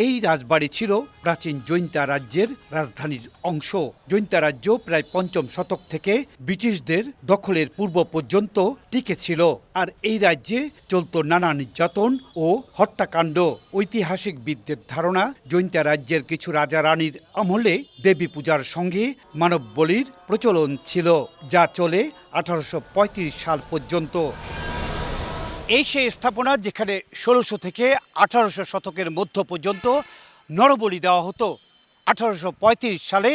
এই রাজবাড়ি ছিল প্রাচীন জৈন্তা রাজ্যের রাজধানীর অংশ। জৈন্তা রাজ্য প্রায় ৫ম শতক থেকে ব্রিটিশদের দখলের পূর্ব পর্যন্ত টিকে ছিল। আর এই রাজ্যে চলত নানা নির্যাতন ও হত্যাকাণ্ড। ঐতিহাসিকবিদদের ধারণা, জৈন্তা রাজ্যের কিছু রাজা রানীর আমলে দেবী পূজার সঙ্গে মানব বলির প্রচলন ছিল, যা চলে ১৮৩৫ সাল পর্যন্ত। এই সেই স্থাপনা যেখানে ১৬০০ থেকে ১৮০০ শতকের মধ্য পর্যন্ত নরবলি দেওয়া হতো। ১৮৩৫ সালে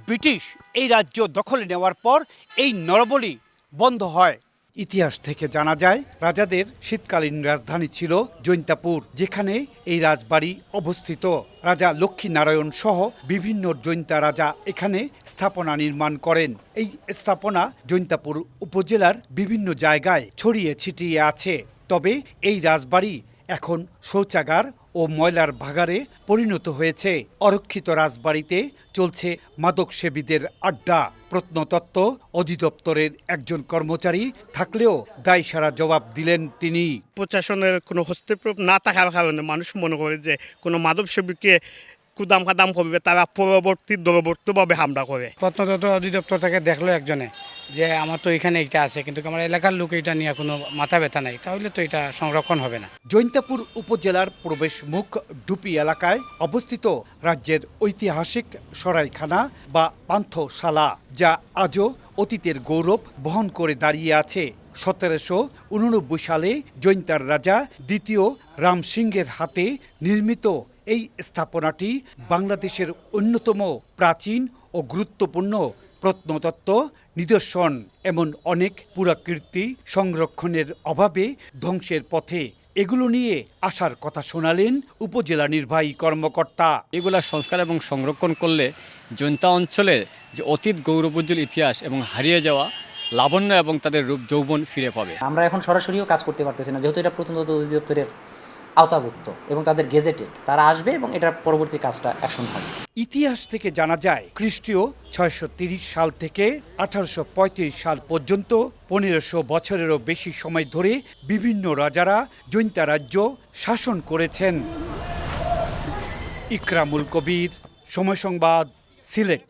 ব্রিটিশ এই রাজ্য দখলে নেওয়ার পর এই নরবলি বন্ধ হয়। ইতিহাস থেকে জানা যায়, রাজাদের শীতকালীন রাজধানী ছিল জৈন্তাপুর, যেখানে এই রাজবাড়ি অবস্থিত। রাজা লক্ষ্মীনারায়ণ সহ বিভিন্ন জৈন্তা রাজা এখানে স্থাপনা নির্মাণ করেন। এই স্থাপনা জৈন্তাপুর উপজেলার বিভিন্ন জায়গায় ছড়িয়ে ছিটিয়ে আছে। তবে এই রাজবাড়ি এখন শৌচাগার ও ময়লার ভাগাড়ে পরিণত হয়েছে। অরক্ষিত রাজবাড়িতে চলছে মাদক সেবীদের আড্ডা। প্রত্নতত্ত্ব অধিদপ্তরের একজন কর্মচারী থাকলেও দায়সারা জবাব দিলেন তিনি। প্রশাসনের কোনো হস্তক্ষেপ না থাকার কারণে মানুষ মনে করে যে কোনো মাদক সেবীকে কুদাম কাদাম করবে, তারা দূরবর্তীভাবে হামলা করে। প্রত্নতত্ত্ব অধিদপ্তর থেকে দেখলো একজনে যে আমার তো এখানে এটা আছে, কিন্তু আমার এলাকার লোক এটা নিয়ে কোনো মাথা ব্যথা নাই, তাহলে তো এটা সংরক্ষণ হবে না। জৈন্তাপুর উপজেলার প্রবেশ মুখ ডুপি এলাকায় অবস্থিত রাজ্যের ঐতিহাসিক সরাইখানা বা পান্থশালা, যা আজও অতীতের গৌরব বহন করে দাঁড়িয়ে আছে। ১৭৮৯ সালে জৈন্তার রাজা দ্বিতীয় রাম সিংহের হাতে নির্মিত এই স্থাপনাটি বাংলাদেশের অন্যতম প্রাচীন ও গুরুত্বপূর্ণ প্রত্নতত্ত্ব নিদর্শন। এমন অনেক পুরাকীর্তি সংরক্ষণের অভাবে ধ্বংসের পথে। এগুলো নিয়ে আশার কথা শোনালেন উপজেলা নির্বাহী কর্মকর্তা। এগুলা সংস্কার এবং সংরক্ষণ করলে জৈন্তা অঞ্চলের যে অতীত গৌরবোজ্জ্বল ইতিহাস এবং হারিয়ে যাওয়া লাবণ্য এবং তাদের রূপ যৌবন ফিরে পাবে। আমরা এখন সরাসরিও কাজ করতে পারতেছি না, যেহেতু এটা প্রত্নতত্ত্ব অধিদপ্তরের আওতাভুক্ত এবং তাদের গেজেটেড, তারা আসবে এবং এটার পরবর্তী কাজটা অ্যাকশন হবে। ইতিহাস থেকে জানা যায়, খ্রিস্টীয় ৬৩০ সাল থেকে ১৮৩৫ সাল পর্যন্ত ১৫০০ বছরেরও বেশি সময় ধরে বিভিন্ন রাজারা জৈন্তা রাজ্য শাসন করেছেন। ইকরামুল কবির, সময় সংবাদ, সিলেট।